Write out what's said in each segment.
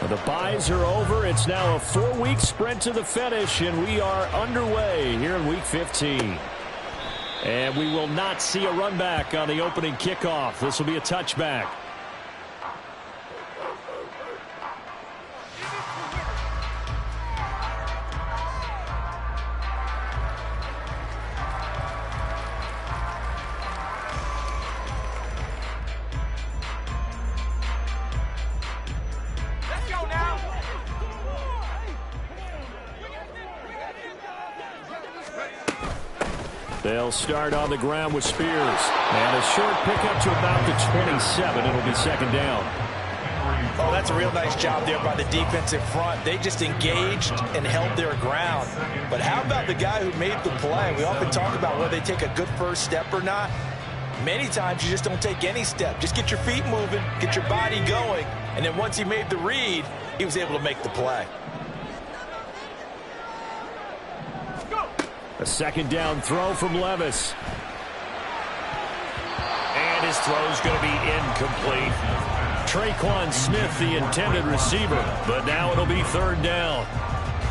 The byes are over. It's now a 4-week sprint to the finish, and we are underway here in Week 15. And we will not see a run back on the opening kickoff. This will be a touchback. They'll start on the ground with Spears. And a short pickup to about the 27. It'll be second down. Oh, that's a real nice job there by the defensive front. They just engaged and held their ground. But how about the guy who made the play? We often talk about whether they take a good first step or not. Many times you just don't take any step. Just get your feet moving, get your body going. And then once he made the read, he was able to make the play. A second down throw from Levis. And his throw's going to be incomplete. Traquan Smith, the intended receiver, but now it'll be third down.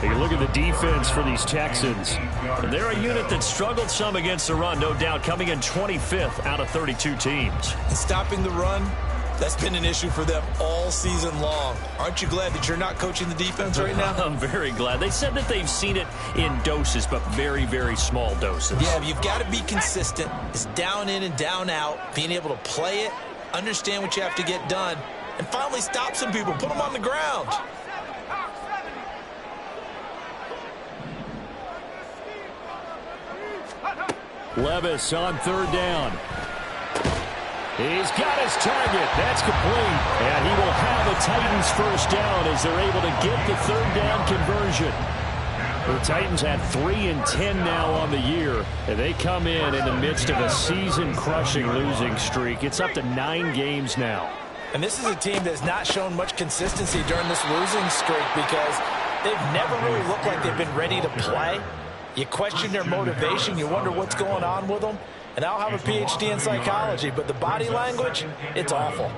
Take a look at the defense for these Texans. And they're a unit that struggled some against the run, no doubt, coming in 25th out of 32 teams. And stopping the run, that's been an issue for them all season long. Aren't you glad that you're not coaching the defense right now? I'm very glad. They said that they've seen it in doses, but very, very small doses. Yeah, you've got to be consistent. It's down in and down out, being able to play it, understand what you have to get done, and finally stop some people, put them on the ground. Levis on third down. He's got his target. That's complete. And he will have the Titans first down as they're able to get the third down conversion. The Titans had 3-10 now on the year, and they come in the midst of a season-crushing losing streak. It's up to 9 games now. And this is a team that's not shown much consistency during this losing streak because they've never really looked like they've been ready to play. You question their motivation. You wonder what's going on with them. And I'll have a PhD in psychology, but the body language, it's awful.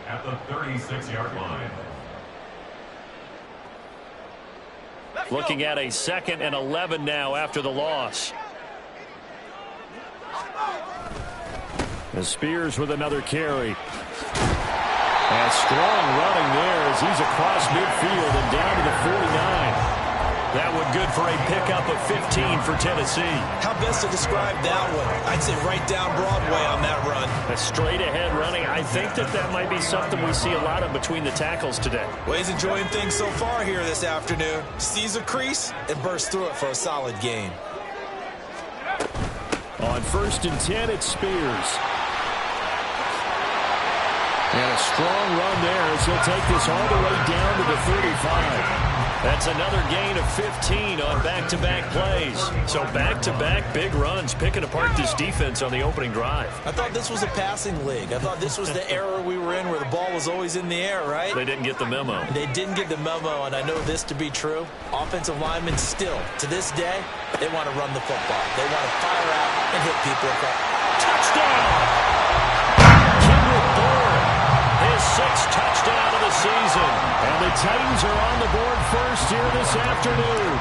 At the 36-yard line. Looking at a 2nd and 11 now after the loss. And Spears with another carry. And strong running there as he's across midfield and down to the 49. That one good for a pickup of 15 for Tennessee. How best to describe that one? I'd say right down Broadway on that run. A straight-ahead running. I think that might be something we see a lot of between the tackles today. Well, he's enjoying things so far here this afternoon. Sees a crease and bursts through it for a solid gain. On 1st and 10, it's Spears. And a strong run there as he'll take this all the way down to the 35. That's another gain of 15 on back-to-back plays. So back-to-back big runs, picking apart this defense on the opening drive. I thought this was a passing league. I thought this was the era we were in where the ball was always in the air, right? They didn't get the memo. They didn't get the memo, and I know this to be true. Offensive linemen still, to this day, they want to run the football. They want to fire out and hit people across. Touchdown! His 6th touchdown of the season. And the Titans are on the board first here this afternoon.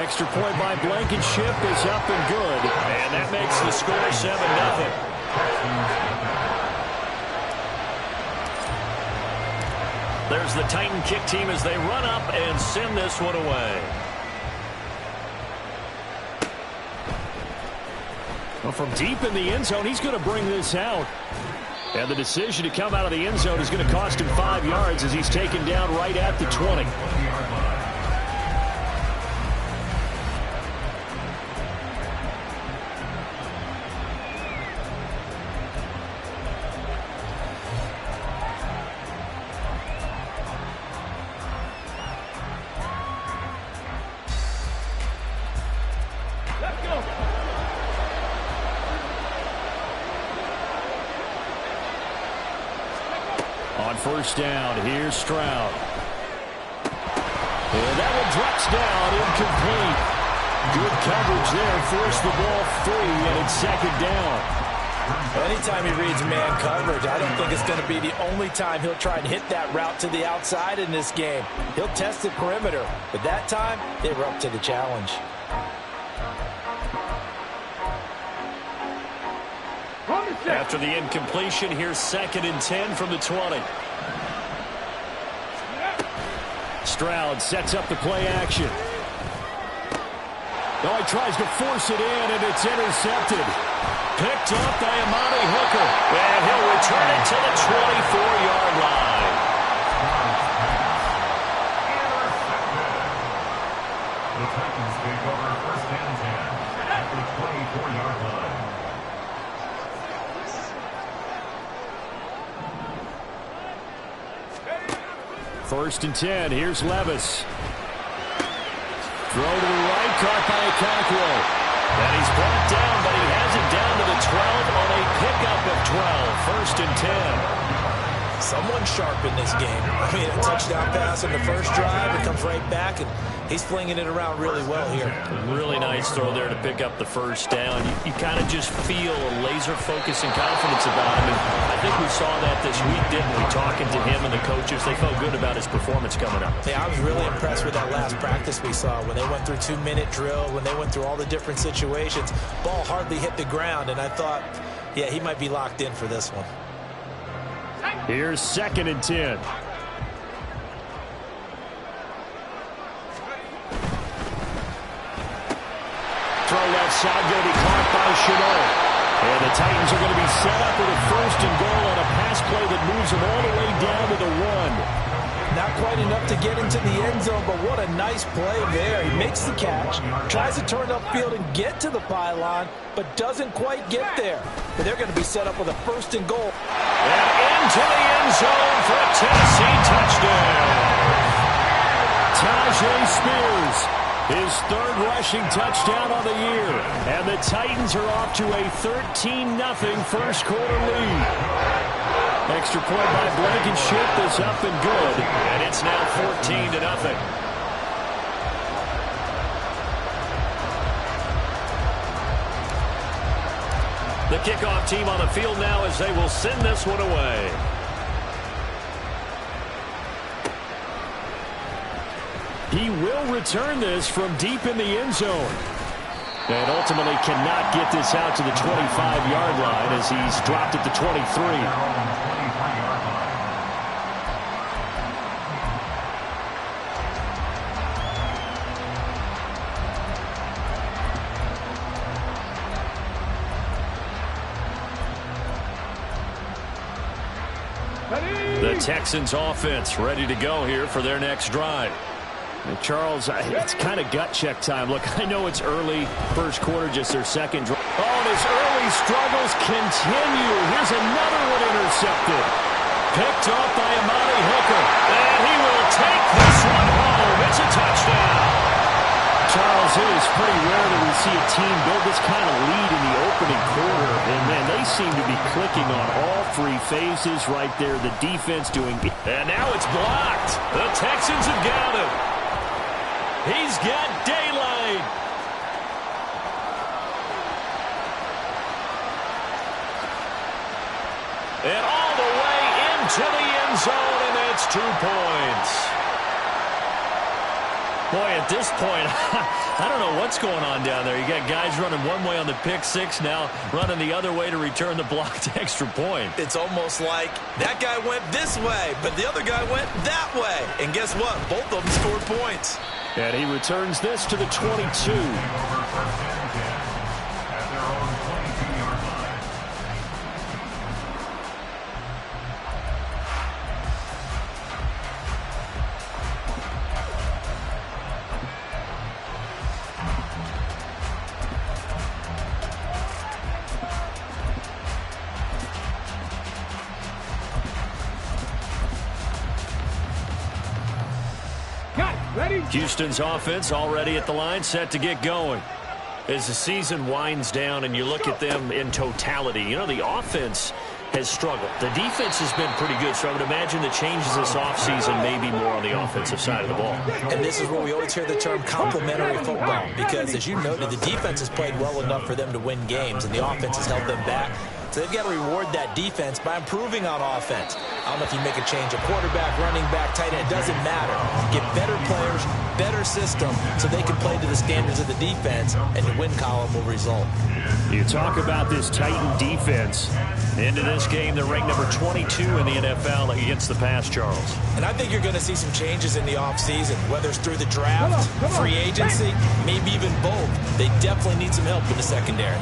Extra point by Blankenship is up and good. And that makes the score 7-0. There's the Titan kick team as they run up and send this one away. Well, from deep in the end zone, he's going to bring this out. And the decision to come out of the end zone is going to cost him 5 yards as he's taken down right at the 20. On 1st down, here's Stroud. And that one drops down, incomplete. Good coverage there, forced the ball free, and it's 2nd down. Anytime he reads man coverage, I don't think it's going to be the only time he'll try and hit that route to the outside in this game. He'll test the perimeter, but that time, they were up to the challenge. After the incompletion, here's 2nd and 10 from the 20. Stroud sets up the play action. Oh, he tries to force it in, and it's intercepted. Picked up by Amani Hooker. And he'll return it to the 24-yard line. The Titans take over 1st and 10 at the 24-yard line. 1st and 10. Here's Levis. Throw to the right, caught by Okonkwo. And he's brought down, but he has it down to the 12 on a pickup of 12. 1st and 10. Someone sharp in this game. I mean, a touchdown pass on the first drive. It comes right back, and he's flinging it around really well here. Really nice throw there to pick up the 1st down. You kind of just feel a laser focus and confidence about him. And I think we saw that this week, didn't we? Talking to him and the coaches, they felt good about his performance coming up. Yeah, I was really impressed with that last practice we saw when they went through 2-minute drill, when they went through all the different situations. Ball hardly hit the ground, and I thought, yeah, he might be locked in for this one. Here's 2nd and 10. Throw left side, going to be caught by Chenault. And the Titans are going to be set up with a 1st and goal on a pass play that moves them all the way down to the 1. Not quite enough to get into the end zone, but what a nice play there. He makes the catch, tries to turn upfield and get to the pylon, but doesn't quite get there. But they're going to be set up with a 1st and goal. And into the end zone for a Tennessee touchdown. Tajay Spears, his 3rd rushing touchdown of the year. And the Titans are off to a 13-0 1st quarter lead. Extra point by Blankenship is up and good. And it's now 14-0. The kickoff team on the field now as they will send this one away. He will return this from deep in the end zone. And ultimately cannot get this out to the 25-yard line as he's dropped at the 23. The Texans offense ready to go here for their next drive. And Charles, it's kind of gut check time. Look, I know it's early, 1st quarter, just their 2nd drive. Oh, and his early struggles continue. Here's another one intercepted. Picked off by Amani Hooker. And he will take this one home. It's a touchdown. Charles, it is pretty rare that we see a team build this kind of lead in the opening quarter. And, man, they seem to be clicking on all 3 phases right there. The defense doing it. And now it's blocked. The Texans have got him. He's got daylight. And all the way into the end zone, and it's 2 points. Boy, at this point, I don't know what's going on down there. You got guys running one way on the pick six, now running the other way to return the blocked extra point. It's almost like that guy went this way, but the other guy went that way. And guess what? Both of them scored points. And he returns this to the 22. Houston's offense already at the line, set to get going. As the season winds down and you look at them in totality, you know, the offense has struggled. The defense has been pretty good, so I would imagine the changes this offseason may be more on the offensive side of the ball. And this is where we always hear the term complementary football, because as you noted, the defense has played well enough for them to win games, and the offense has held them back. It's So they've got to reward that defense by improving on offense. I don't know if you make a change of quarterback, running back, tight end. It doesn't matter. Get better players, better system, so they can play to the standards of the defense, and the win column will result. You talk about this Titan defense. Into this game, they're ranked number 22 in the NFL against the pass, Charles. And I think you're going to see some changes in the offseason, whether it's through the draft, free agency, maybe even both. They definitely need some help in the secondary.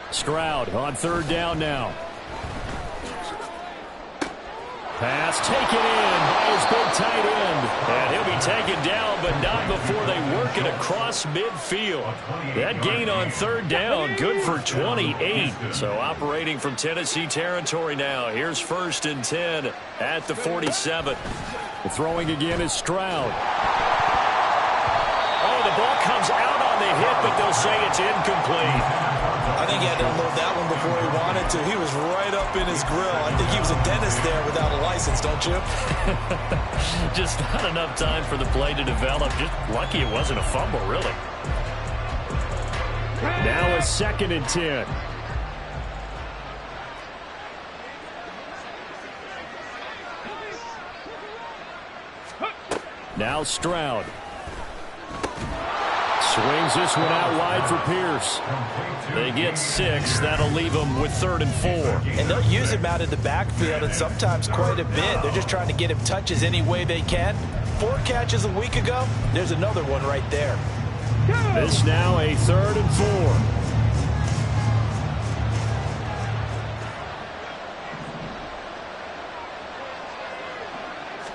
Stroud on third down now. Pass taken in by his big tight end. And he'll be taken down, but not before they work it across midfield. That gain on third down, good for 28. So operating from Tennessee territory now. Here's 1st and 10 at the 47. The throwing again is Stroud. Oh, the ball comes out on the hit, but they'll say it's incomplete. I think he had to unload that one before he wanted to. He was right up in his grill. I think he was a dentist there without a license, don't you? Just not enough time for the play to develop. Just lucky it wasn't a fumble, really. Now a 2nd and 10. Now Stroud. Swings this one out wide for Pierce. They get 6. That'll leave them with 3rd and 4. And they'll use him out of the backfield, and sometimes quite a bit. They're just trying to get him touches any way they can. 4 catches a week ago. There's another one right there. This now a 3rd and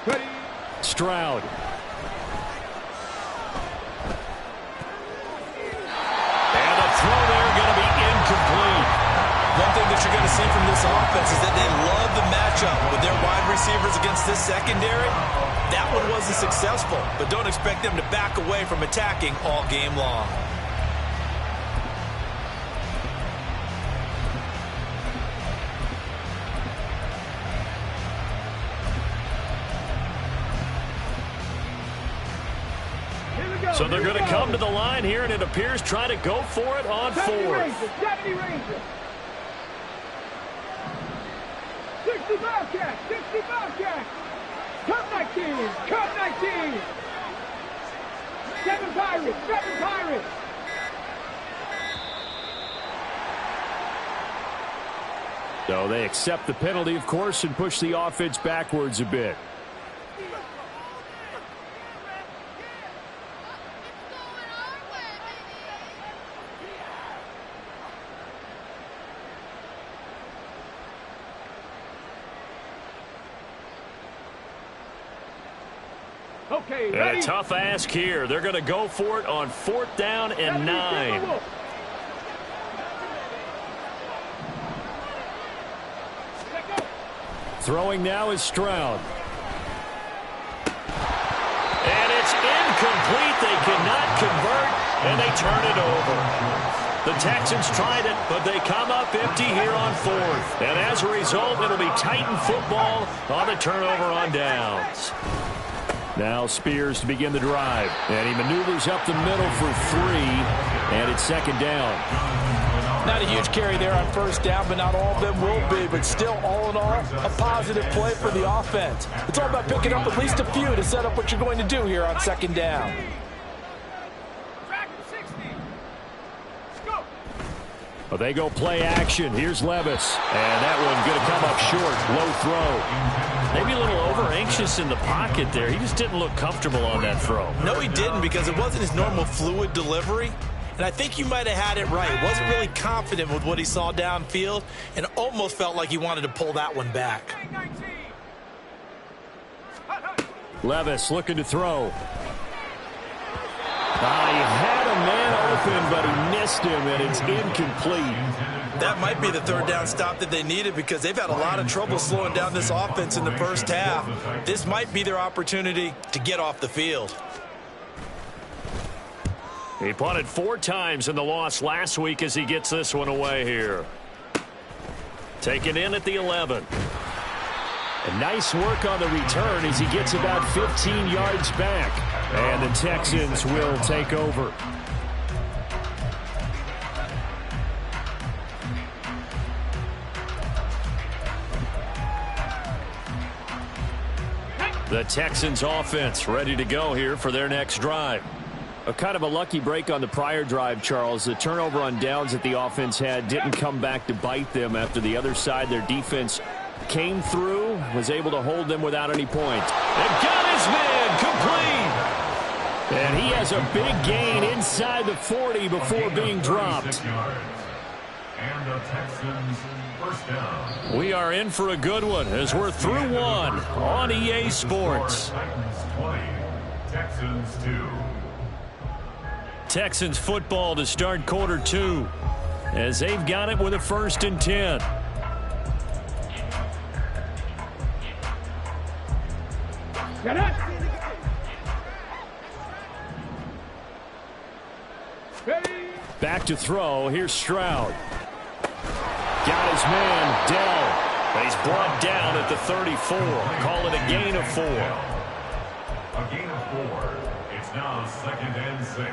4. Stroud. One thing that you're going to see from this offense is that they love the matchup with their wide receivers against this secondary. That one wasn't successful, but don't expect them to back away from attacking all game long. So they're going to come to the line here, and it appears trying to go for it on 4th. 70 Rangers. 60 Bobcats. 60 Bobcats. Come 19. Come 19. 7 Pirates. 7 Pirates. So they accept the penalty, of course, and push the offense backwards a bit. Okay, and a tough ask here. They're going to go for it on 4th down and 9. Throwing now is Stroud. And it's incomplete. They cannot convert, and they turn it over. The Texans tried it, but they come up empty here on 4th. And as a result, it'll be Titan football on the turnover on downs. Now Spears to begin the drive. And he maneuvers up the middle for 3. And it's 2nd down. Not a huge carry there on 1st down, but not all of them will be. But still, all in all, a positive play for the offense. It's all about picking up at least a few to set up what you're going to do here on 2nd down. Well, they go play action. Here's Levis. And that one's going to come up short. Low throw. Maybe a little over-anxious in the pocket there. He just didn't look comfortable on that throw. No, he didn't, because it wasn't his normal fluid delivery. And I think you might have had it right. He wasn't really confident with what he saw downfield and almost felt like he wanted to pull that one back. Levis looking to throw. He had a man open, but he missed him, and it's incomplete. That might be the 3rd down stop that they needed, because they've had a lot of trouble slowing down this offense in the 1st half. This might be their opportunity to get off the field. He punted 4 times in the loss last week as he gets this one away here. Taken in at the 11. And nice work on the return as he gets about 15 yards back. And the Texans will take over. The Texans offense ready to go here for their next drive. A kind of a lucky break on the prior drive, Charles. The turnover on downs that the offense had didn't come back to bite them after the other side. Their defense came through, was able to hold them without any points. And got his man complete. And he has a big gain inside the 40 before being dropped. And the Texans first down. We are in for a good one as we're through one on EA Sports. Titans 20, Texans 2. Texans football to start quarter 2 as they've got it with a 1st and 10. Get up. Ready. Back to throw. Here's Stroud. Got his man, Dell. And he's brought down at the 34. Call it a gain of 4. A gain of 4. It's now 2nd and 6.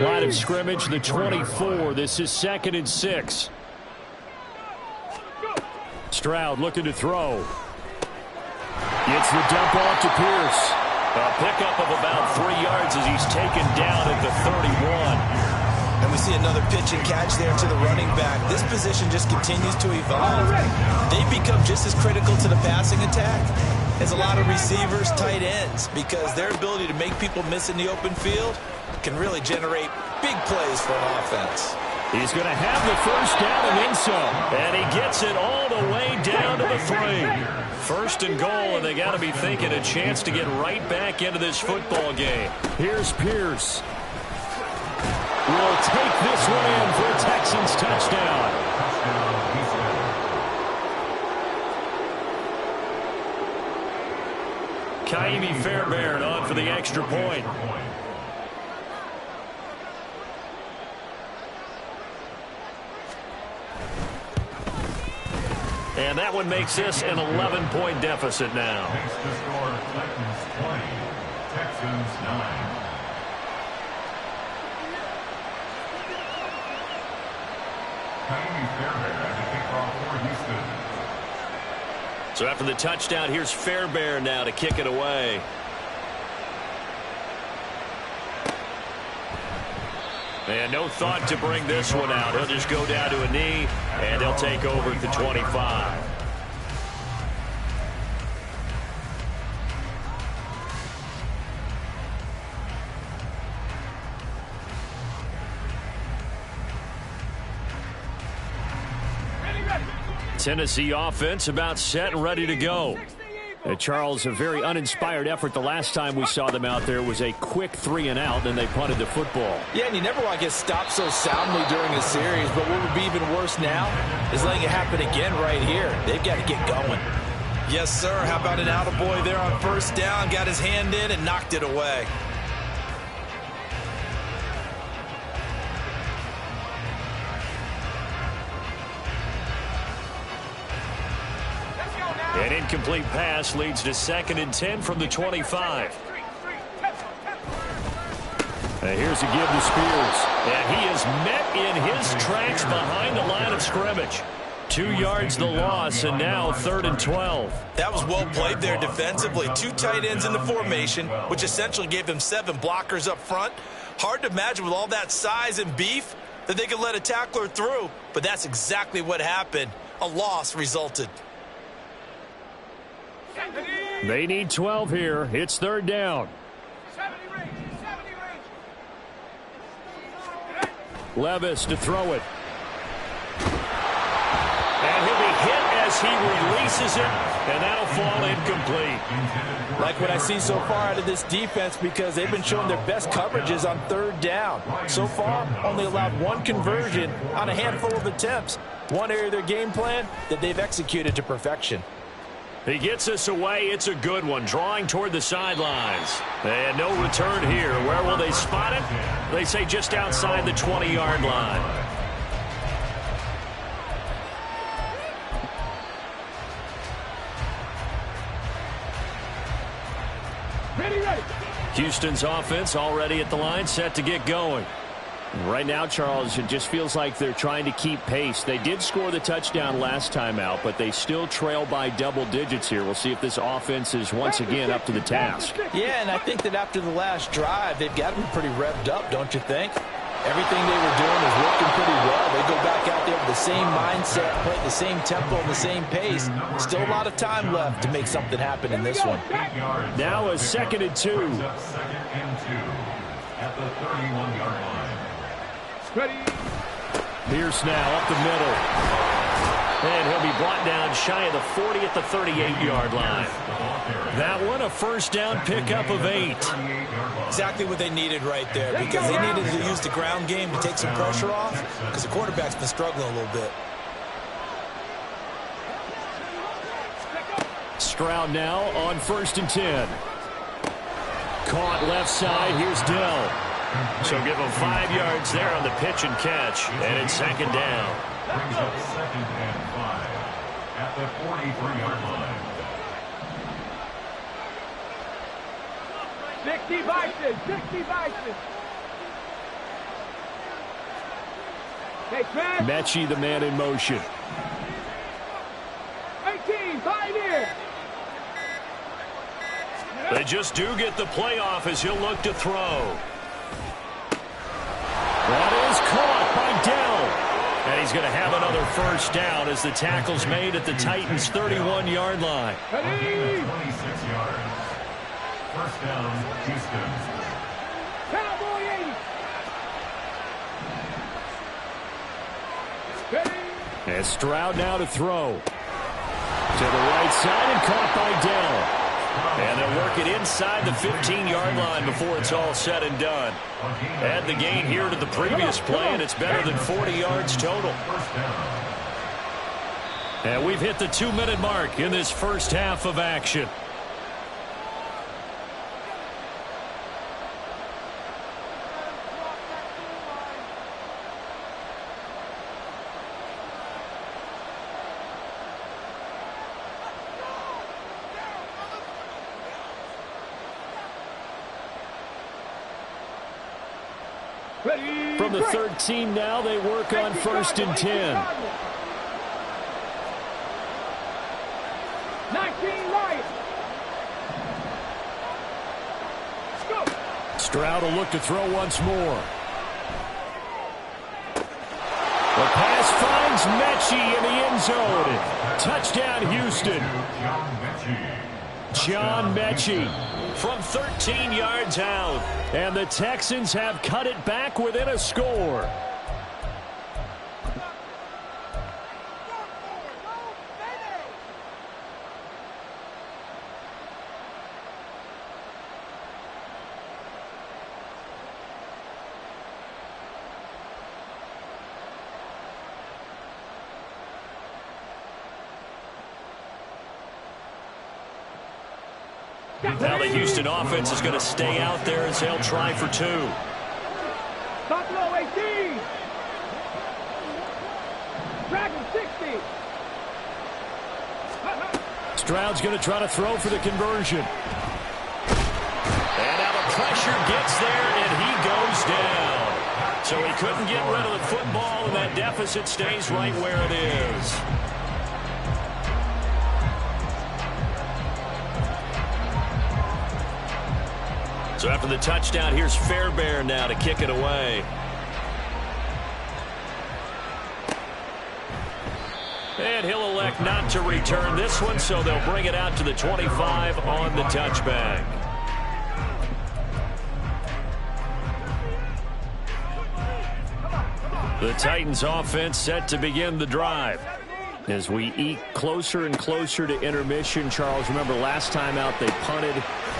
Line of scrimmage, the 24. This is 2nd and 6. Stroud looking to throw. Gets the dump off to Pierce. A pickup of about 3 yards as he's taken down at the 31. And we see another pitch and catch there to the running back. This position just continues to evolve. They've become just as critical to the passing attack as a lot of receivers, tight ends, because their ability to make people miss in the open field can really generate big plays for an offense. He's going to have the 1st down and then some. And he gets it all the way down to the 3. 1st and goal, and they got to be thinking a chance to get right back into this football game. Here's Pierce. Will take this one in for a Texans touchdown. Kaimi Fairbairn on for the extra point. And that one makes this an 11-point deficit now. Next to score, Titans 20, Texans 9. Kaimi Fairbairn at the kickoff for Houston. So after the touchdown, here's Fairbairn now to kick it away. And no thought to bring this one out. He'll just go down to a knee, and he'll take over at the 25. Tennessee offense about set and ready to go. Charles, a very uninspired effort the last time we saw them out there. Was a quick 3 and out, and they punted the football. Yeah, and you never want to get stopped so soundly during a series, but what would be even worse now is letting it happen again right here. They've got to get going. Yes, sir. How about an attaboy there on 1st down? Got his hand in and knocked it away. An incomplete pass leads to 2nd and 10 from the 25. Here's a give to Spears. And he is met in his tracks behind the line of scrimmage. 2 yards the loss, and now 3rd and 12. That was well played there defensively. 2 tight ends in the formation, which essentially gave them 7 blockers up front. Hard to imagine with all that size and beef that they could let a tackler through, but that's exactly what happened. A loss resulted. They need 12 here. It's 3rd down. Levis to throw it. And he'll be hit as he releases it, and that'll fall incomplete. Like what I see so far out of this defense, because they've been showing their best coverages on 3rd down. So far, only allowed 1 conversion on a handful of attempts. One area of their game plan that they've executed to perfection. He gets us away. It's a good one, drawing toward the sidelines. And no return here. Where will they spot it? They say just outside the 20-yard line. Ready. Houston's offense already at the line, set to get going. Right now, Charles, it just feels like they're trying to keep pace. They did score the touchdown last time out, but they still trail by double digits here. We'll see if this offense is once again up to the task. Yeah, and I think that after the last drive, they've got to be pretty revved up, don't you think? Everything they were doing is working pretty well. They go back out there with the same mindset, play the same tempo and the same pace. Still a lot of time left to make something happen in this one. Now a 2nd and 2. Second and 2 at the 31-yard line. Ready. Pierce now up the middle. And he'll be brought down shy of the 40 at the 38-yard line. That one a first down pickup of 8. Exactly what they needed right there, because they needed to use the ground game to take some pressure off, because the quarterback's been struggling a little bit. Stroud now on 1st and 10. Caught left side. Here's Dell. So give him 5 yards there on the pitch and catch. And it's 2nd down. Brings up 2nd and 5 at the 43-yard line. 60 Bison. Hey, Trent. Mechie, the man in motion. 18, Pioneer. They just do get the playoff as he'll look to throw. That is caught by Dell. And he's going to have another first down as the tackle's made at the Titans' 31-yard line. Ready. 26 yards. First down, Houston. Cowboy 80. Ready. And Stroud now to throw. To the right side and caught by Dell. And they'll work it inside the 15-yard line before it's all said and done. Add the gain here to the previous play, and it's better than 40 yards total. And we've hit the 2-minute mark in this first half of action. From the 13 now, they work on 1st and 10. 19 Lions. Go. Stroud will look to throw once more. The pass finds Mechie in the end zone. Touchdown, Houston. John Mechie from 13 yards out. And the Texans have cut it back within a score. Now the Houston offense is going to stay out there as they'll try for 2. Buffalo 18. Dragon 60. Stroud's going to try to throw for the conversion. And now the pressure gets there, and he goes down. So he couldn't get rid of the football, and that deficit stays right where it is. So after the touchdown, here's Fairbairn now to kick it away. And he'll elect not to return this one, so they'll bring it out to the 25 on the touchback. The Titans offense set to begin the drive. As we eke closer and closer to intermission, Charles, remember last time out they punted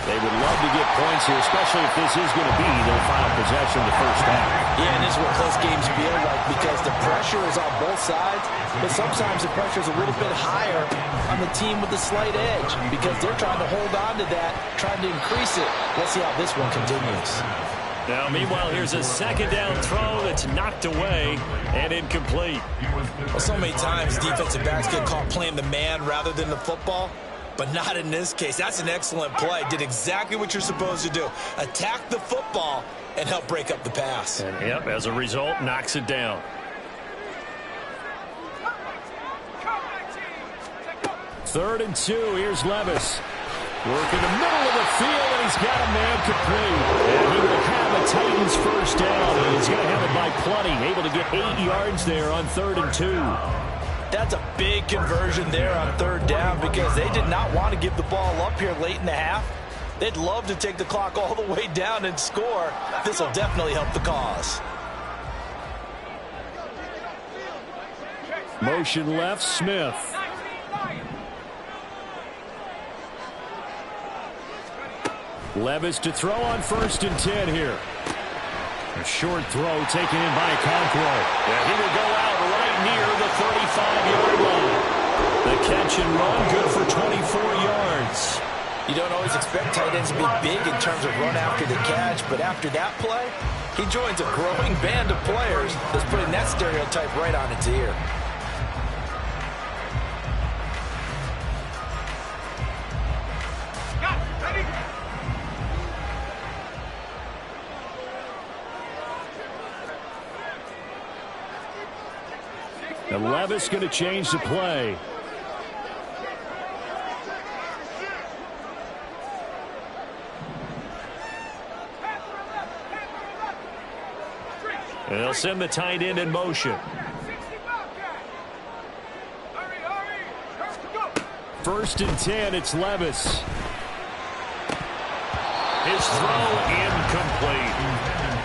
They would love to get points here, especially if this is going to be their final possession of the first half. Yeah, and this is what close games feel like because the pressure is on both sides, but sometimes the pressure is a little bit higher on the team with the slight edge because they're trying to hold on to that, trying to increase it. Let's see how this one continues. Now, meanwhile, here's a second down throw that's knocked away and incomplete. Well, so many times defensive backs get caught playing the man rather than the football, but not in this case. That's an excellent play. Did exactly what you're supposed to do. Attack the football and help break up the pass. And, yep, as a result, knocks it down. Third and 2, here's Levis. Work in the middle of the field, and he's got a man complete. And he will have a Titans first down, and he's going to have it by plenty. Able to get 8 yards there on 3rd and 2. That's a big conversion there on 3rd down because they did not want to give the ball up here late in the half. They'd love to take the clock all the way down and score. This will definitely help the cause. Motion left, Smith. Levis to throw on 1st and 10 here. A short throw taken in by Conquo. Yeah, he will go out right near the 35-yard line. The catch and run, good for 24 yards. You don't always expect tight ends to be big in terms of run after the catch, but after that play, he joins a growing band of players that's putting that stereotype right on its ear. And Levis going to change the play. And they'll send the tight end in motion. 1st and 10, it's Levis. His throw incomplete.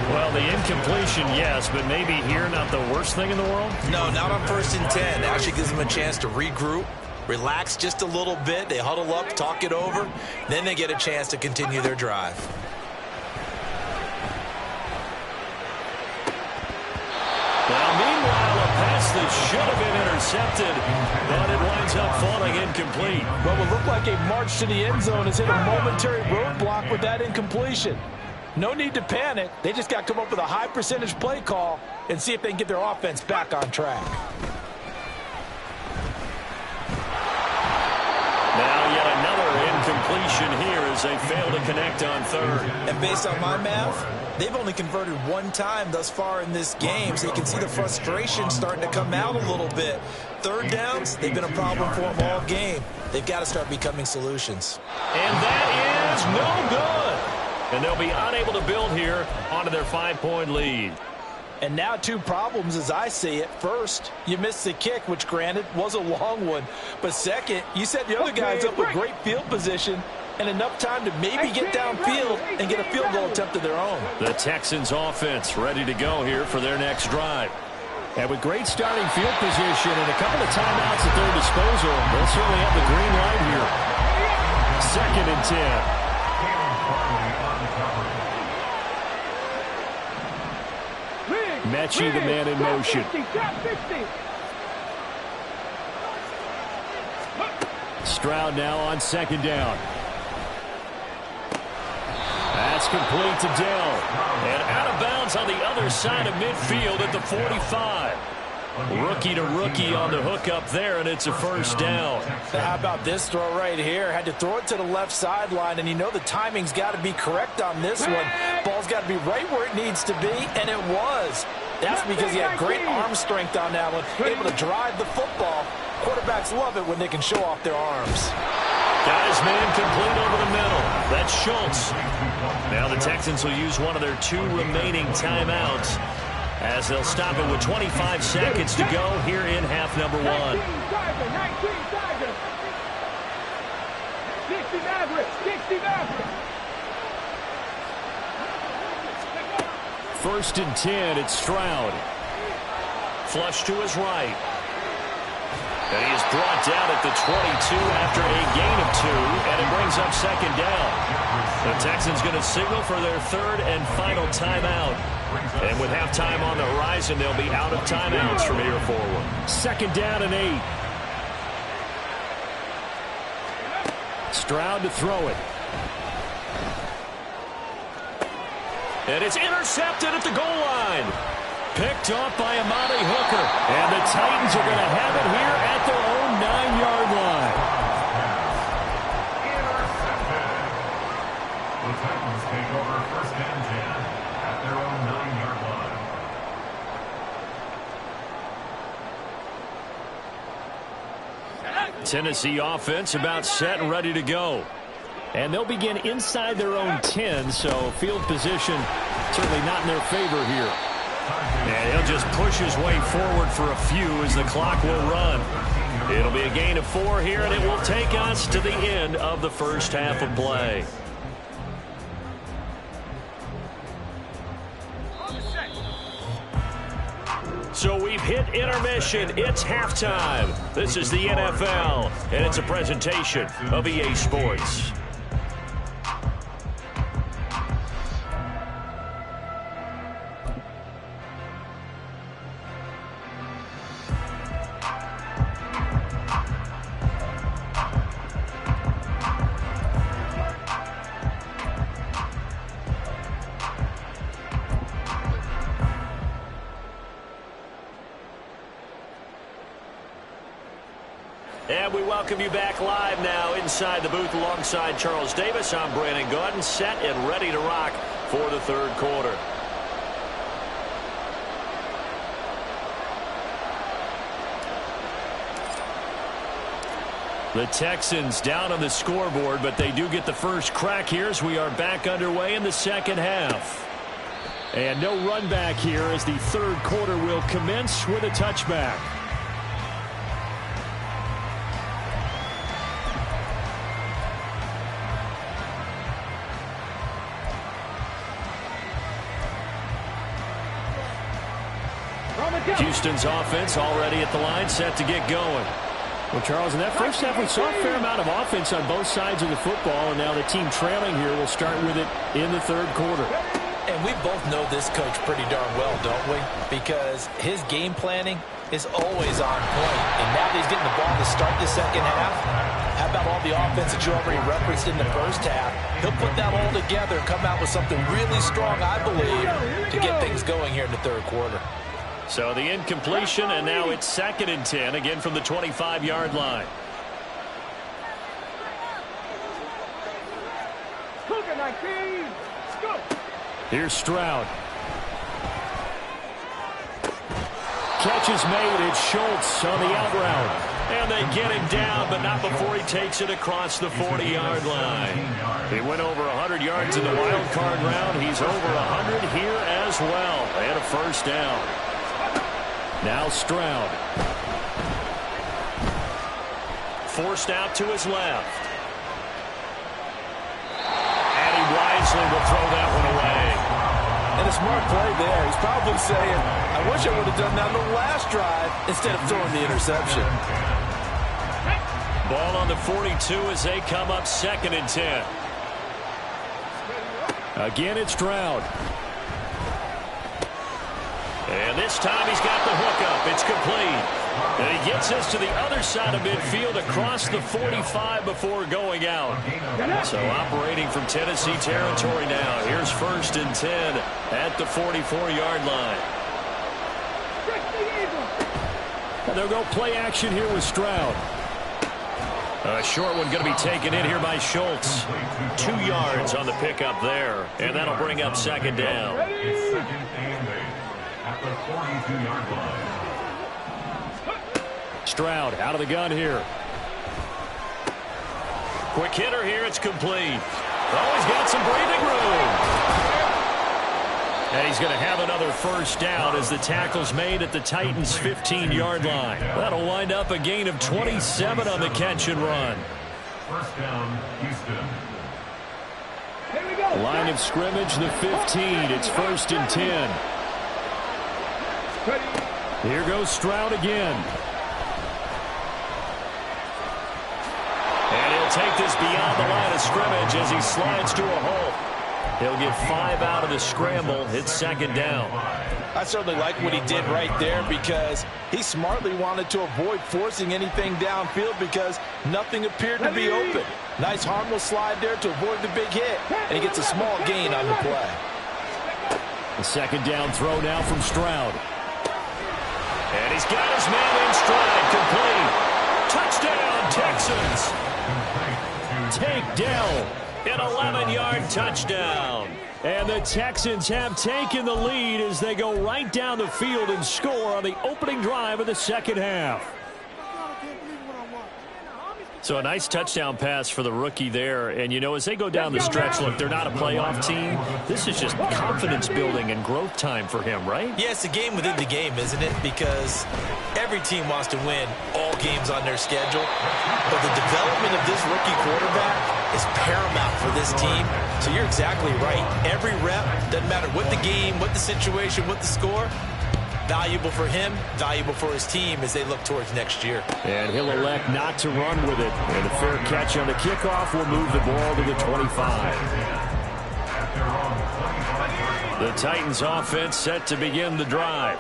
Well, the incompletion, yes, but maybe here not the worst thing in the world? No, not on 1st and 10. It actually gives them a chance to regroup, relax just a little bit. They huddle up, talk it over. Then they get a chance to continue their drive. Well, meanwhile, a pass that should have been intercepted, but it winds up falling incomplete. What would look like a march to the end zone has hit a momentary roadblock with that incompletion. No need to panic. They just got to come up with a high percentage play call and see if they can get their offense back on track. Now yet another incompletion here as they fail to connect on 3rd. And based on my math, they've only converted 1 time thus far in this game, so you can see the frustration starting to come out a little bit. 3rd downs, they've been a problem for them all game. They've got to start becoming solutions. And that is no good. And they'll be unable to build here onto their 5-point lead. And now 2 problems as I see it. First, you missed the kick, which granted was a long one. But second, you set the other guys up with great field position and enough time to maybe get downfield and get a field goal attempt of their own. The Texans offense ready to go here for their next drive. And with great starting field position and a couple of timeouts at their disposal, they'll certainly have the green light here. 2nd and 10. Mechie, the man in motion. Stroud now on 2nd down. That's complete to Dell. And out of bounds on the other side of midfield at the 45. Rookie to rookie on the hook up there, and it's a 1st down. How about this throw right here? Had to throw it to the left sideline, and you know the timing's got to be correct on this one. Ball's got to be right where it needs to be, and it was. That's because he had great arm strength on that one, able to drive the football. Quarterbacks love it when they can show off their arms. Got his man complete over the middle. That's Schultz. Now the Texans will use one of their 2 remaining timeouts as they'll stop it with 25 seconds to go here in half number 1. 19 60 average. 60 average. 1st and 10, it's Stroud. Flush to his right. And he is brought down at the 22 after a gain of 2, and it brings up 2nd down. The Texans going to signal for their third and final timeout. And with halftime on the horizon, they'll be out of timeouts from here forward. 2nd down and 8. Stroud to throw it. And it's intercepted at the goal line. Picked off by Amani Hooker. And the Titans are going to have it here at their own 9-yard line. The Titans take over 1st and 10 at their own 9-yard line. Tennessee offense about set and ready to go. And they'll begin inside their own 10, so field position certainly not in their favor here. And he'll just push his way forward for a few as the clock will run. It'll be a gain of 4 here, and it will take us to the end of the first half of play. So we've hit intermission. It's halftime. This is the NFL, and it's a presentation of EA Sports. And we welcome you back live now inside the booth alongside Charles Davis. I'm Brandon Gaudin, set and ready to rock for the third quarter. The Texans down on the scoreboard, but they do get the first crack here as we are back underway in the second half. And no run back here as the third quarter will commence with a touchback. Houston's offense already at the line, set to get going. Well, Charles, in that first half, we saw a fair amount of offense on both sides of the football, and now the team trailing here will start with it in the third quarter. And we both know this coach pretty darn well, don't we? Because his game planning is always on point. And now that he's getting the ball to start the second half, how about all the offense that you already referenced in the first half? He'll put that all together and come out with something really strong, I believe, to get things going here in the third quarter. So the incompletion, and now it's 2nd and 10, again from the 25-yard line. Here's Stroud. Catch is made. It's Schultz on the out route. And they get him down, but not before he takes it across the 40-yard line. He went over 100 yards in the wild card round. He's over 100 here as well. And a first down. Now Stroud. Forced out to his left. And he wisely will throw that one away. And a smart play there. He's probably saying, I wish I would have done that on the last drive instead of throwing the interception. Ball on the 42 as they come up 2nd and 10. Again, it's Stroud. And this time he's got the hookup. It's complete. And he gets us to the other side of midfield across the 45 before going out. So operating from Tennessee territory now. Here's 1st and 10 at the 44-yard line. And they'll go play action here with Stroud. A short one going to be taken in here by Schultz. 2 yards on the pickup there. And that'll bring up 2nd down. It's 2nd and 8 at the 42-yard line. Stroud out of the gun here. Quick hitter here. It's complete. Oh, he's got some breathing room. And he's going to have another first down as the tackle's made at the Titans' 15-yard line. That'll wind up a gain of 27 on the catch and run. First down, Houston. Here we go. Line of scrimmage, the 15. It's 1st and 10. Here goes Stroud again. And he'll They'll take this beyond the line of scrimmage as he slides to a hole. He'll get 5 out of the scramble. It's second down. I certainly like what he did right there because he smartly wanted to avoid forcing anything downfield because nothing appeared to be open. Nice harmless slide there to avoid the big hit, and he gets a small gain on the play. The second down throw now from Stroud. And he's got his man in stride, complete. Touchdown, Texans. Take down. An 11-yard touchdown. And the Texans have taken the lead as they go right down the field and score on the opening drive of the second half. So a nice touchdown pass for the rookie there. And, you know, as they go down the stretch, look, they're not a playoff team. This is just confidence building and growth time for him, right? Yeah, it's a game within the game, isn't it? Because every team wants to win all games on their schedule. But the development of this rookie quarterback is paramount for this team. So you're exactly right. Every rep, doesn't matter what the game, what the situation, what the score, valuable for him, valuable for his team as they look towards next year. And he'll elect not to run with it. And a fair catch on the kickoff will move the ball to the 25. The Titans offense set to begin the drive.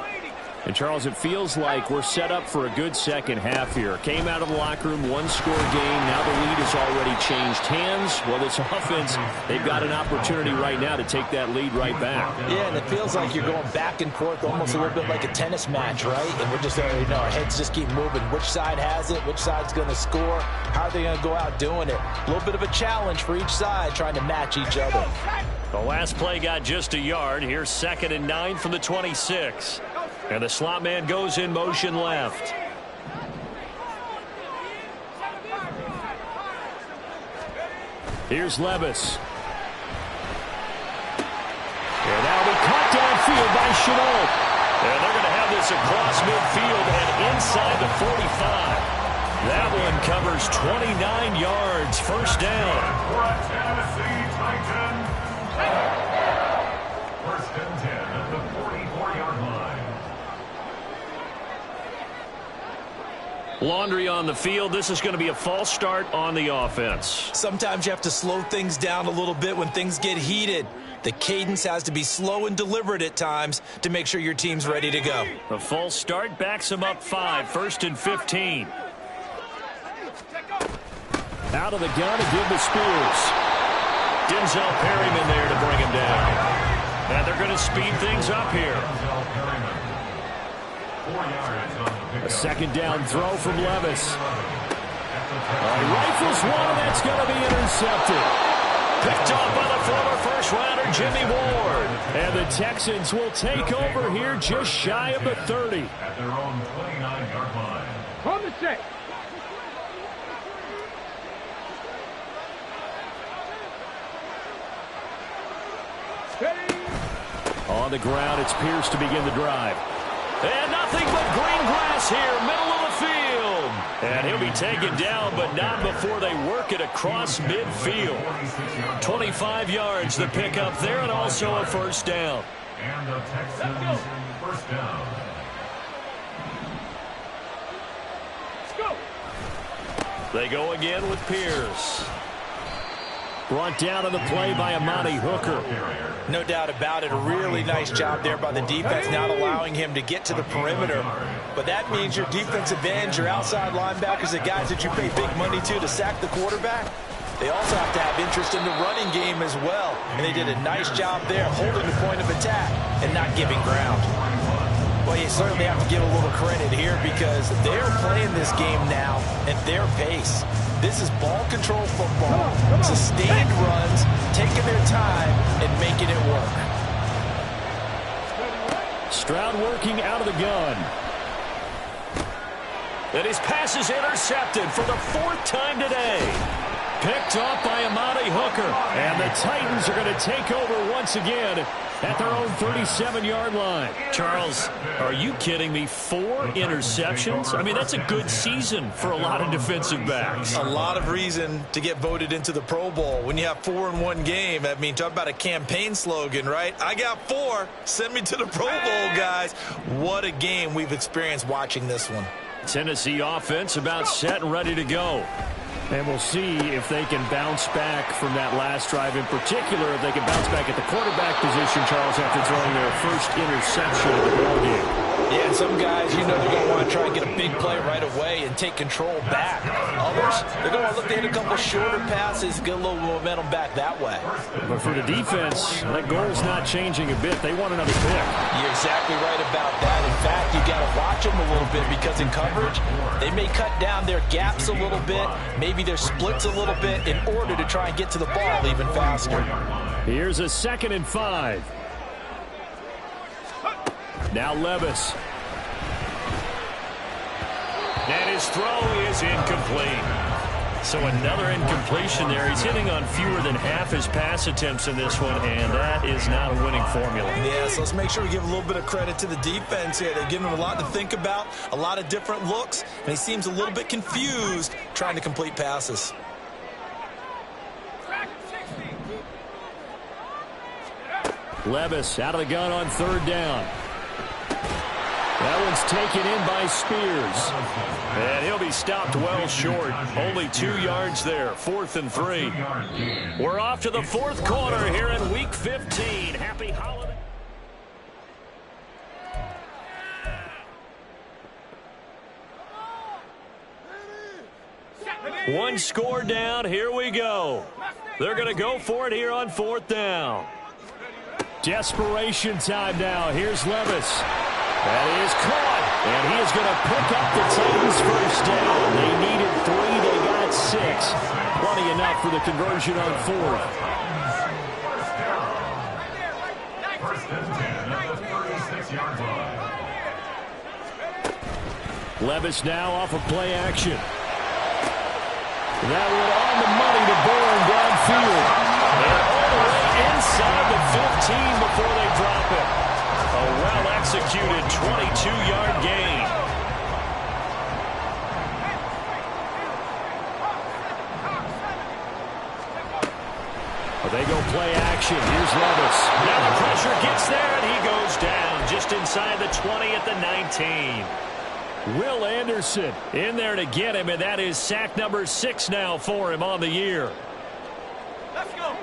And, Charles, it feels like we're set up for a good second half here. Came out of the locker room, one-score game. Now the lead has already changed hands. Well, this offense, they've got an opportunity right now to take that lead right back. Yeah, and it feels like you're going back and forth almost a little bit like a tennis match, right? And we're just, our heads just keep moving. Which side has it? Which side's going to score? How are they going to go out doing it? A little bit of a challenge for each side trying to match each other. The last play got just a yard. Here's 2nd and 9 from the 26. And the slot man goes in motion left. Here's Levis. And that'll be caught downfield by Chenault. And they're going to have this across midfield and inside the 45. That one covers 29 yards. First down. First and 10 at the 44-yard line. Laundry on the field. This is going to be a false start on the offense. Sometimes you have to slow things down a little bit when things get heated. The cadence has to be slow and deliberate at times to make sure your team's ready to go. A false start backs him up 5. 1st and 15. Out of the gun to give the Spears. Denzel Perryman there to bring him down. And they're going to speed things up here. A second down throw from Levis. Rifles one, and that's going to be intercepted. Picked off by the former first-rounder Jimmy Ward. And the Texans will take over here just shy of the 30. At their own 29-yard line. From the set. On the ground, it's Pierce to begin the drive. And nothing but green grass here, middle of the field. And he'll be taken down, but not before they work it across midfield. 25 yards the pickup there, and also a first down. And the Texans first down. Let's go. They go again with Pierce. Brought down on the play by Amani Hooker. No doubt about it. A really nice job there by the defense, not allowing him to get to the perimeter. But that means your defensive ends, your outside linebackers, the guys that you pay big money to sack the quarterback, they also have to have interest in the running game as well. And they did a nice job there, holding the point of attack and not giving ground. Well, you certainly have to give a little credit here because they're playing this game now at their pace. This is ball control football, sustained runs, taking their time and making it work. Stroud working out of the gun. And his pass is intercepted for the 4th time today. Picked off by Amani Hooker. And the Titans are going to take over once again at their own 37-yard line. Charles, are you kidding me? 4 interceptions? I mean, that's a good season for a lot of defensive backs. A lot of reason to get voted into the Pro Bowl. When you have 4 in one game, I mean, talk about a campaign slogan, right? I got 4. Send me to the Pro Bowl, guys. What a game we've experienced watching this one. Tennessee offense about set and ready to go. And we'll see if they can bounce back from that last drive, in particular if they can bounce back at the quarterback position, Charles, after throwing their first interception of the ballgame. Yeah, and some guys, you know, they're going to want to try and get a big play right away and take control back. Others, they're going to look to hit a couple shorter passes, get a little momentum back that way. But for the defense, that goal's not changing a bit. They want another pick. You're exactly right about that. In fact, you got to watch them a little bit because in coverage, they may cut down their gaps a little bit, maybe their splits a little bit in order to try and get to the ball even faster. Here's a 2nd and 5. Now Levis. And his throw is incomplete. So another incompletion there. He's hitting on fewer than half his pass attempts in this one, and that is not a winning formula. Yeah, so let's make sure we give a little bit of credit to the defense here. They've given him a lot to think about, a lot of different looks, and he seems a little bit confused trying to complete passes. Levis out of the gun on 3rd down. That one's taken in by Spears. And he'll be stopped well short. Only 2 yards there. 4th and 3. We're off to the 4th quarter here in Week 15. Happy holiday. One score down. Here we go. They're going to go for it here on 4th down. Desperation time now. Here's Levis. That is caught, and he is going to pick up the Titans' first down. They needed 3, they got 6. Plenty enough for the conversion on 4th. Levis now off of play action. That one on the money to Bourne downfield. And all the way inside the 15 before they drop it. A well-executed 22-yard gain. They go play action. Here's Levis. Now the pressure gets there, and he goes down just inside the 20 at the 19. Will Anderson in there to get him, and that is sack number 6 now for him on the year.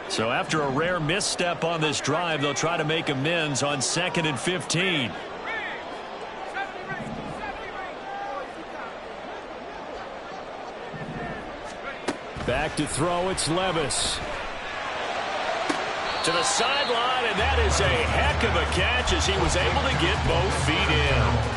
So after a rare misstep on this drive, they'll try to make amends on 2nd and 15. Back to throw, it's Levis. To the sideline, and that is a heck of a catch as he was able to get both feet in.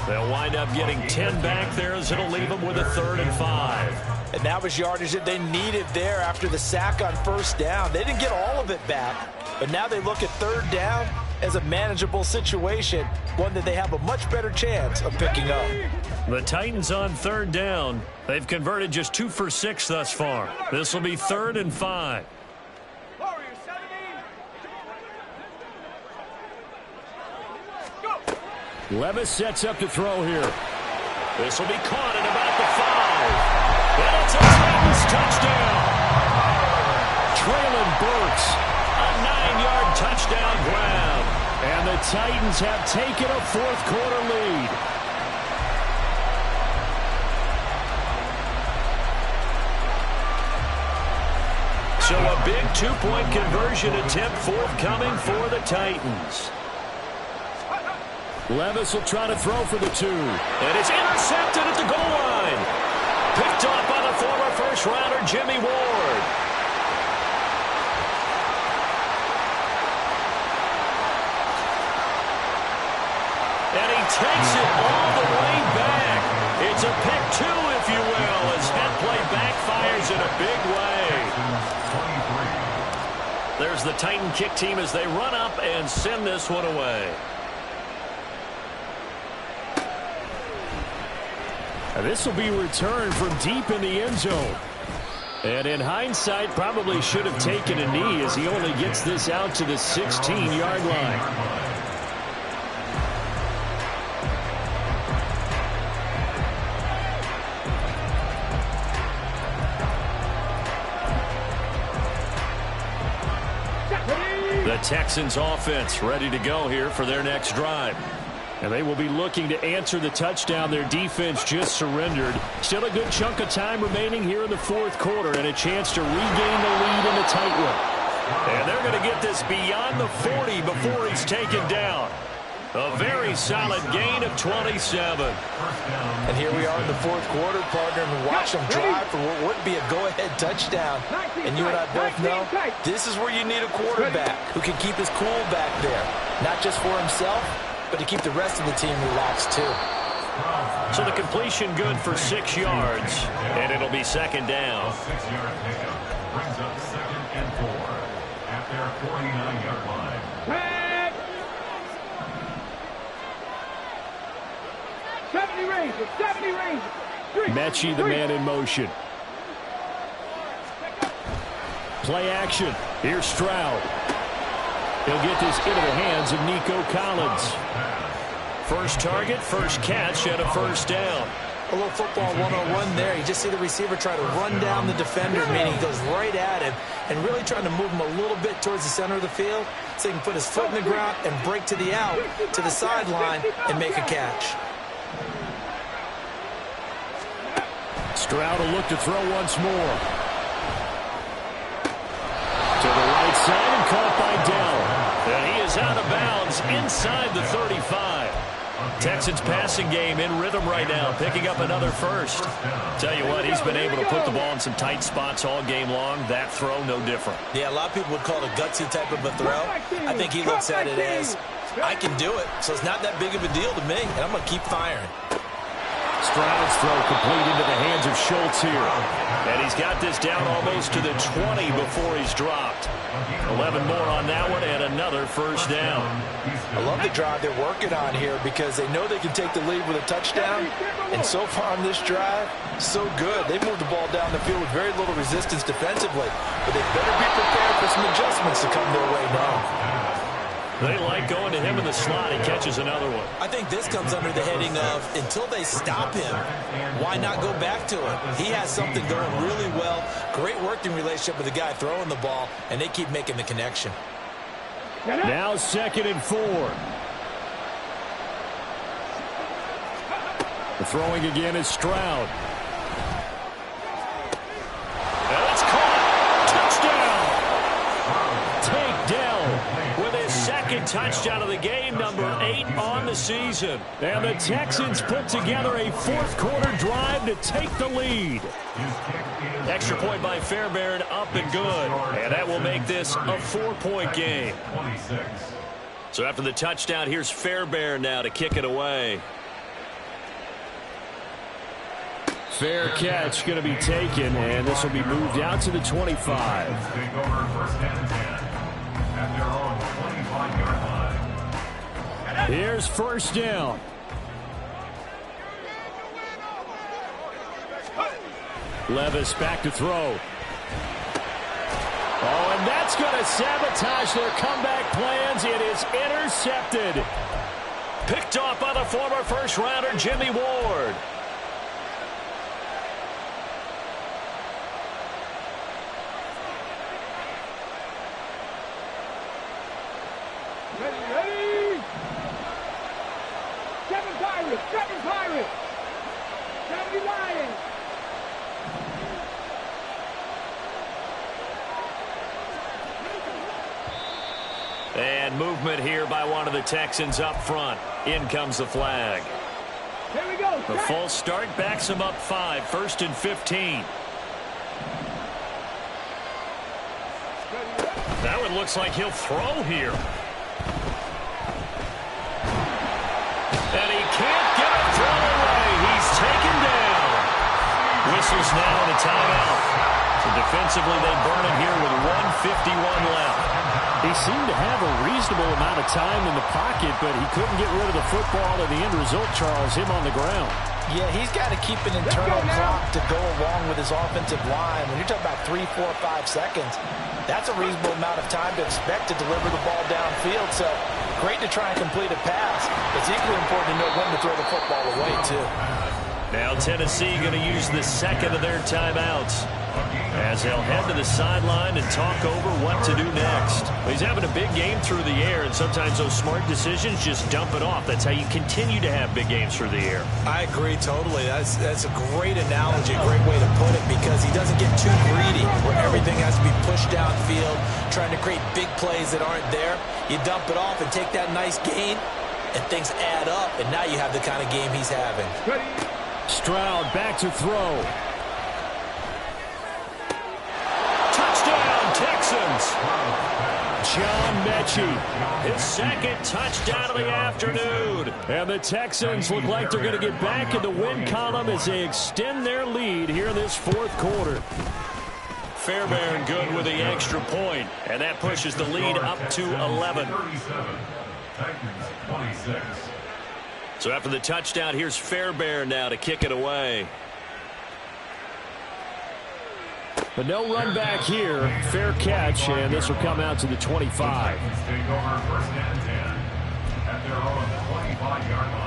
They'll wind up getting 10 back there as it'll leave them with a 3rd and 5. And that was yardage that they needed there after the sack on 1st down. They didn't get all of it back, but now they look at 3rd down as a manageable situation, one that they have a much better chance of picking up. The Titans on 3rd down. They've converted just 2 for 6 thus far. This will be 3rd and 5. Levis sets up to throw here. This will be caught at about the 5. And it's a Titans touchdown. Traylon Burks, a 9-yard touchdown grab. And the Titans have taken a 4th quarter lead. So a big 2-point conversion attempt forthcoming for the Titans. Levis will try to throw for the 2. And it's intercepted at the goal line. Picked off by the former first-rounder Jimmy Ward. And he takes it all the way back. It's a pick 2, if you will, as head play backfires in a big way. There's the Titan kick team as they run up and send this one away. This will be returned from deep in the end zone. And in hindsight, probably should have taken a knee as he only gets this out to the 16-yard line. The Texans offense ready to go here for their next drive. And they will be looking to answer the touchdown their defense just surrendered. Still a good chunk of time remaining here in the fourth quarter and a chance to regain the lead in a tight one. And they're going to get this beyond the 40 before he's taken down. A very solid gain of 27. And here we are in the fourth quarter, partner, and watch them drive for what would be a go-ahead touchdown. And you and I both know this is where you need a quarterback who can keep his cool back there. Not just for himself, but to keep the rest of the team relaxed too. So the completion good for 6 yards, and it'll be second down. A 6-yard pickup brings up 2nd and 4 at their 49-yard line. Tag. 70 range. 70 range. Mechie, the man in motion. Play action. Here's Stroud. He'll get this into the hands of Nico Collins. First target, first catch, and a first down. A little football 101 there. You just see the receiver try to run down the defender, meaning he goes right at him and really trying to move him a little bit towards the center of the field so he can put his foot in the ground and break to the out, to the sideline, and make a catch. Stroud will look to throw once more. To the right side and caught by Dell. And he is out of bounds inside the 35. Texans passing game in rhythm right now, picking up another first. Tell you what, he's been able to put the ball in some tight spots all game long. That throw, no different. Yeah, a lot of people would call it a gutsy type of a throw. I think he looks at it as, I can do it, so it's not that big of a deal to me, and I'm going to keep firing. Stroud's throw complete into the hands of Schultz here. And he's got this down almost to the 20 before he's dropped. 11 more on that one and another first down. I love the drive they're working on here because they know they can take the lead with a touchdown. And so far on this drive, so good. They've moved the ball down the field with very little resistance defensively. But they better be prepared for some adjustments to come their way now. They like going to him in the slot. He catches another one. I think this comes under the heading of until they stop him, why not go back to it? He has something going really well. Great working relationship with the guy throwing the ball, and they keep making the connection. Now 2nd and 4. The throwing again is Stroud. And it's caught. Touchdown. Take Dell with his second touchdown of the game, number 8 on the season. And the Texans put together a fourth quarter drive to take the lead. Extra point by Fairbairn, up and good. And that will make this a 4-point game. So after the touchdown, here's Fairbairn now to kick it away. Fair catch going to be taken, and this will be moved out to the 25. Here's first down. Levis back to throw. Oh, and that's going to sabotage their comeback plans. It is intercepted. Picked off by the former first-rounder Jimmy Ward. Ready? Seven Pirates. 70 Lions. And movement here by one of the Texans up front. In comes the flag. Here we go. The false start backs him up 5. 1st and 15. That one looks like he'll throw here. And he can't get a throw away. He's taken down. Whistles now in a timeout. So defensively, they burn it here with 1:51 left. He seemed to have a reasonable amount of time in the pocket, but he couldn't get rid of the football, and the end result, Charles, him on the ground. Yeah, he's got to keep an internal clock to go along with his offensive line. When you're talking about 3, 4, 5 seconds, that's a reasonable amount of time to expect to deliver the ball downfield. So great to try and complete a pass. It's equally important to know when to throw the football away, too. Now Tennessee going to use the second of their timeouts as they'll head to the sideline and talk over what to do next. He's having a big game through the air, and sometimes those smart decisions just dump it off. That's how you continue to have big games through the air. I agree totally. That's a great analogy, a great way to put it, because he doesn't get too greedy where everything has to be pushed downfield, trying to create big plays that aren't there. You dump it off and take that nice gain, and things add up, and now you have the kind of game he's having. Stroud back to throw. Touchdown, Texans. John Mechie, his second touchdown of the afternoon. And the Texans look like they're going to get back in the win column as they extend their lead here in this fourth quarter. Fairbairn good with the extra point, and that pushes the lead up to 11. So after the touchdown, here's Fairbairn now to kick it away. But no run back here. Fair catch, and this will come out to the 25. Take over first and 10 at their own 25-yard line.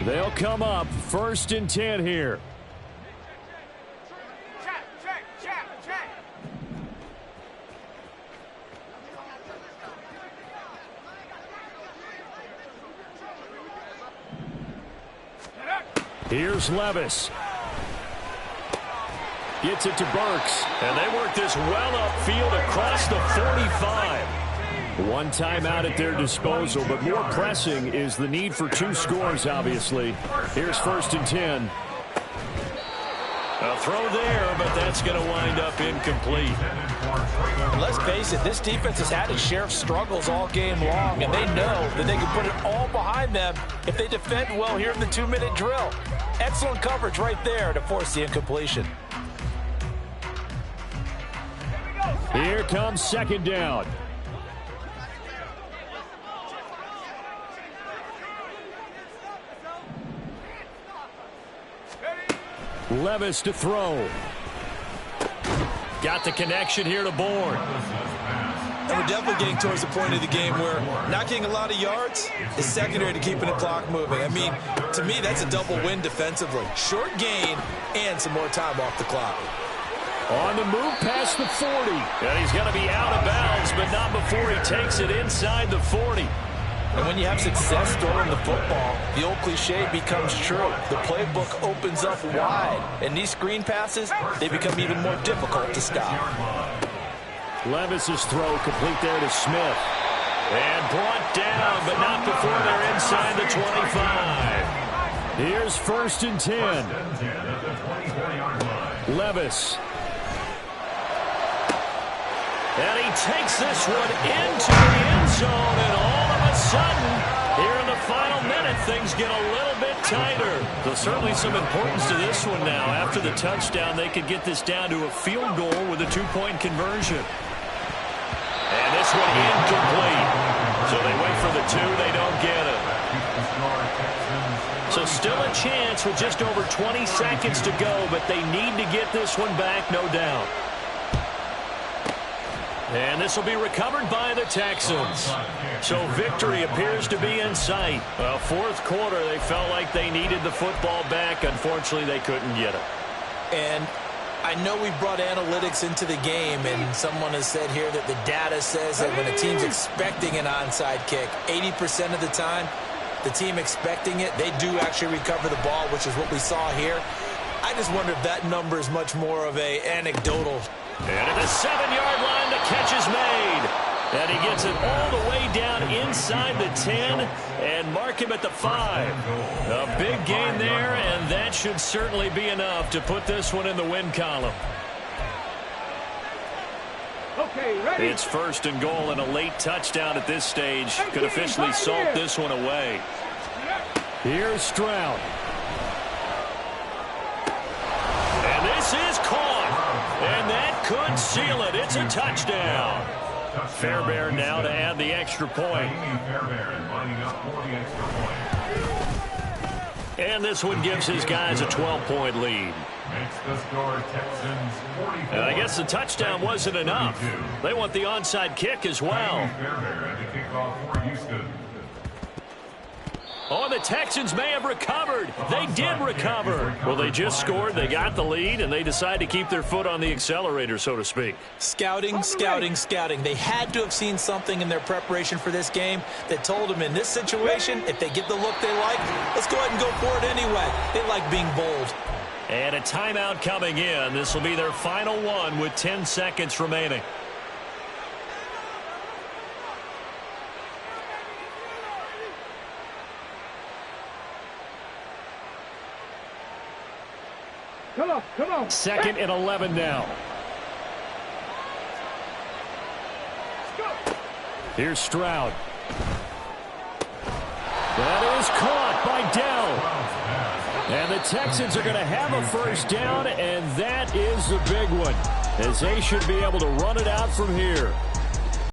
They'll come up first and 10 here. Here's Levis. Gets it to Burks. And they work this well upfield across the 45. One timeout at their disposal, but more pressing is the need for two scores, obviously. Here's first and 10. A throw there, but that's going to wind up incomplete. Let's face it, this defense has had its share of struggles all game long, and they know that they can put it all behind them if they defend well here in the 2-minute drill. Excellent coverage right there to force the incompletion. Here comes second down. Levis to throw. Got the connection here to Bourne. And we're definitely getting towards the point of the game where not getting a lot of yards is secondary to keeping the clock moving. I mean, to me, that's a double win defensively. Short gain and some more time off the clock. On the move past the 40. And he's going to be out of bounds, but not before he takes it inside the 40. And when you have success throwing the football, the old cliche becomes true. The playbook opens up wide. And these screen passes, they become even more difficult to stop. Levis's throw complete there to Smith. And brought down, but not before they're inside the 25. Here's first and 10. Levis. And he takes this one into the end zone, and all of a sudden, here in the final minute, things get a little bit tighter. So certainly some importance to this one now. After the touchdown, they could get this down to a field goal with a two-point conversion. And this one incomplete. So they wait for the two, they don't get it. So still a chance with just over 20 seconds to go, but they need to get this one back, no doubt. And this will be recovered by the Texans. So victory appears to be in sight. Well, fourth quarter, they felt like they needed the football back. Unfortunately, they couldn't get it. And I know we brought analytics into the game, and someone has said here that the data says that when a team's expecting an onside kick, 80% of the time, the team expecting it, they do actually recover the ball, which is what we saw here. I just wonder if that number is much more of a anecdotal. And at the 7-yard line, the catch is made. And he gets it all the way down inside the 10 and mark him at the 5. A big gain there, and that should certainly be enough to put this one in the win column. Okay, ready? It's first and goal, and a late touchdown at this stage could officially salt this one away. Here's Stroud. And this is caught. And that could seal it. It's a touchdown. Fairbairn now to add the extra point. And this one gives his guys a 12-point lead. Makes the score Texans 44. And I guess the touchdown wasn't enough. They want the onside kick as well. Fairbairn at the kickoff for Houston. Oh, the Texans may have recovered. They did recover. Well, they just scored, they got the lead, and they decide to keep their foot on the accelerator, so to speak. Scouting, scouting, scouting. They had to have seen something in their preparation for this game that told them in this situation, if they get the look they like, let's go ahead and go for it anyway. They like being bold. And a timeout coming in. This will be their final one with 10 seconds remaining. Come on, come on. 2nd and 11 now. Here's Stroud. That is caught by Dell. And the Texans are going to have a first down, and that is the big one, as they should be able to run it out from here.